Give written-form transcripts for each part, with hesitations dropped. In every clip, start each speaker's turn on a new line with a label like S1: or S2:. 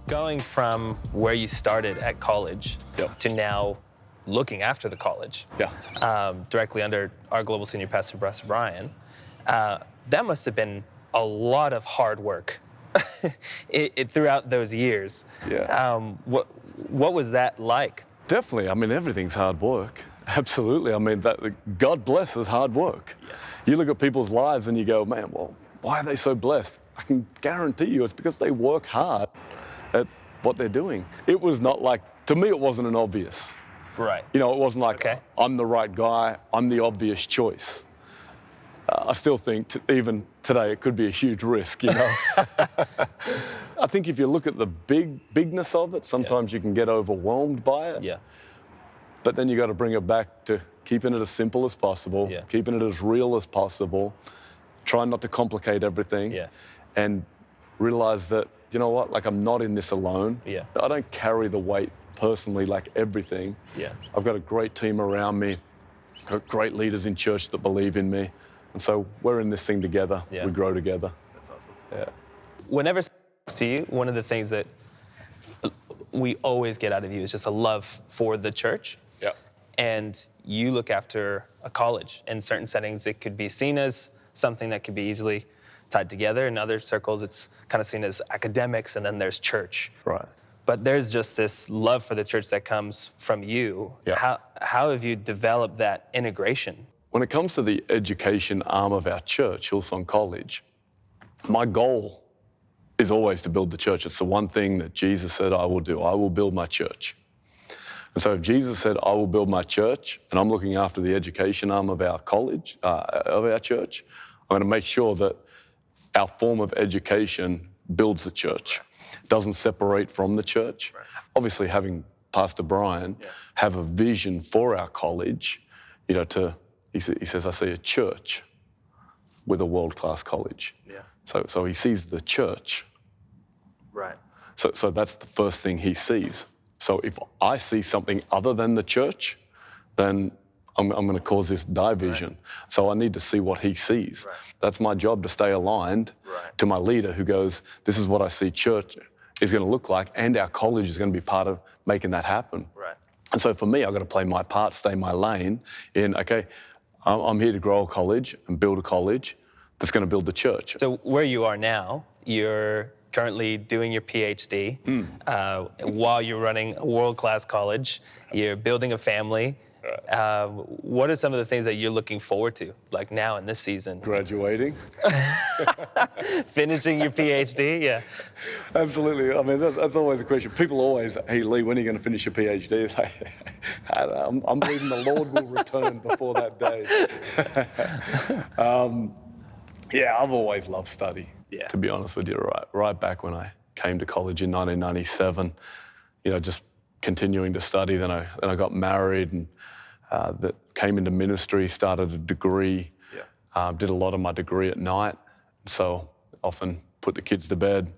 S1: Going from where you started at college to now looking after the college, directly under our global senior pastor, Pastor Brian, that must have been a lot of hard work throughout those years. What was that like?
S2: Definitely. I mean, everything's hard work. Absolutely. I mean, God blesses hard work. You look at people's lives and you go, man, well, why are they so blessed? I can guarantee you it's because they work hard at what they're doing. It was not like, to me, it wasn't an obvious.
S1: Right.
S2: You know, it wasn't like, I'm the right guy, I'm the obvious choice. I still think, even today, it could be a huge risk, you know. I think if you look at the bigness of it, sometimes you can get overwhelmed by it.
S1: Yeah.
S2: But then you got to bring it back to keeping it as simple as possible, keeping it as real as possible, trying not to complicate everything, and realize that, you know what, like I'm not in this alone. I don't carry the weight personally, like everything. I've got a great team around me, got great leaders in church that believe in me. And so we're in this thing together. We grow together.
S1: That's awesome.
S2: Whenever
S1: it comes to you, one of the things that we always get out of you is just a love for the church. And you look after a college. In certain settings, it could be seen as something that could be easily tied together. In other circles, it's kind of seen as academics, and then there's church.
S2: Right.
S1: But there's just this love for the church that comes from you. How have you developed that integration?
S2: When it comes to the education arm of our church, Hillsong College, my goal is always to build the church. It's the one thing that Jesus said I will do. I will build my church. And so if Jesus said, I will build my church, and I'm looking after the education arm of our college, of our church, I'm going to make sure that our form of education builds the church, doesn't separate from the church. Obviously, having Pastor Brian have a vision for our college, you know, he says, I see a church with a world-class college. So he sees the church. So that's the first thing he sees. So if I see something other than the church, then I'm going to cause this division. So I need to see what he sees. That's my job, to stay aligned to my leader who goes, this is what I see church is going to look like, and our college is going to be part of making that happen. And so for me, I've got to play my part, stay in my lane in, okay, I'm here to grow a college and build a college that's going to build the church.
S1: So where you are now, you're currently doing your PhD. While you're running a world-class college, you're building a family. What are some of the things that you're looking forward to, like now in this season?
S2: Graduating.
S1: Finishing your PhD,
S2: Absolutely. I mean, that's always a question. People always, hey, Lee, when are you going to finish your PhD? It's like, I'm believing the Lord will return before that day. I've always loved study, to be honest with you, right back when I came to college in 1997, you know, just continuing to study. Then I got married and that came into ministry, started a degree, did a lot of my degree at night. So often put the kids to bed.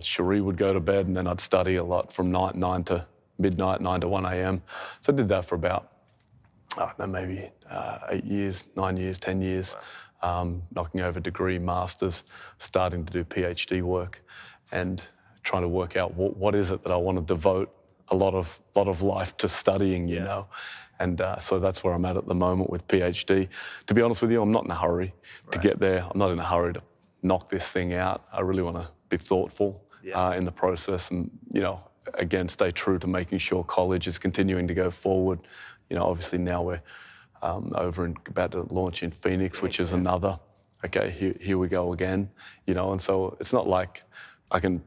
S2: Cherie would go to bed, and then I'd study a lot from 9 to midnight, 9 to 1 a.m. So I did that for about, maybe 8 years, 9 years, 10 years, knocking over degree, masters, starting to do PhD work, and trying to work out what is it that I want to devote a lot of life to studying, you know. And so that's where I'm at the moment with PhD. To be honest with you, I'm not in a hurry to get there. I'm not in a hurry to knock this thing out. I really want to be thoughtful in the process and, you know, again, stay true to making sure college is continuing to go forward. You know, obviously now we're about to launch in Phoenix, which is another, here we go again, you know. And so it's not like a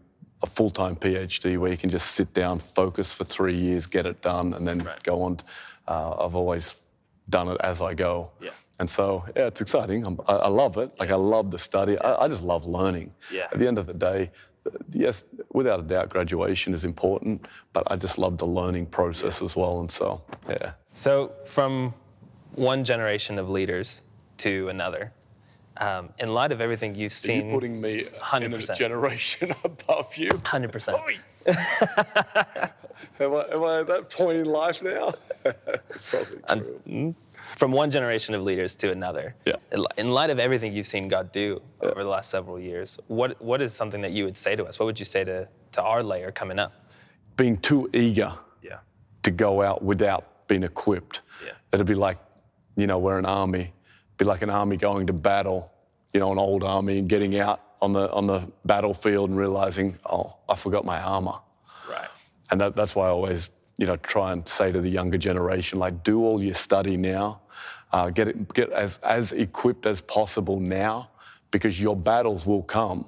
S2: full-time PhD where you can just sit down, focus for 3 years, get it done, and then go on. I've always done it as I go. And so, it's exciting. I love it. Like, I love the study. I just love learning. At the end of the day, yes, without a doubt, graduation is important, but I just love the learning process as well. And so,
S1: So from one generation of leaders to another, in light of everything you've seen...
S2: Are you putting me
S1: 100%.
S2: in a generation above you?
S1: 100%.
S2: Am I at that point in life now? It's probably true.
S1: From one generation of leaders to another, in light of everything you've seen God do over the last several years, what is something that you would say to us? What would you say to to our layer coming up?
S2: Being too eager to go out without being equipped. It'd be like, we're an army. Be like an army going to battle, an old army, and getting out on the battlefield and realizing, oh, I forgot my armor.
S1: Right.
S2: And that's why I always, try and say to the younger generation, like, do all your study now, get as equipped as possible now, because your battles will come,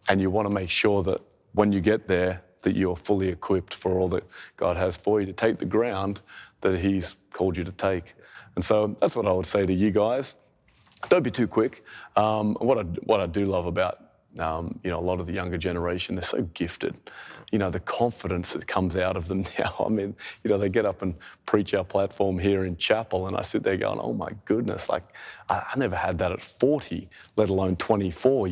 S2: and you want to make sure that when you get there, that you're fully equipped for all that God has for you to take the ground that He's called you to take. And so that's what I would say to you guys. Don't be too quick. What I do love about a lot of the younger generation, they're so gifted. The confidence that comes out of them now. I mean, they get up and preach our platform here in chapel, and I sit there going, oh my goodness, like I never had that at 40, let alone 24,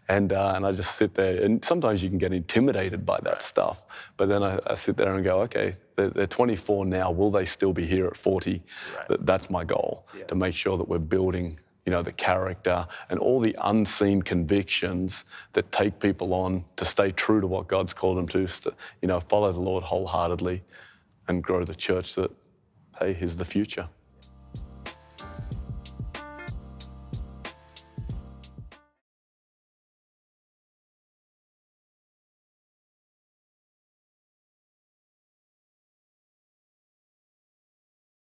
S2: and I just sit there, and sometimes you can get intimidated by that stuff, but then I sit there and go, okay, they're 24 now, will they still be here at 40? Right. That's my goal, to make sure that we're building the character and all the unseen convictions that take people on to stay true to what God's called them to, follow the Lord wholeheartedly and grow the church that, hey, is the future.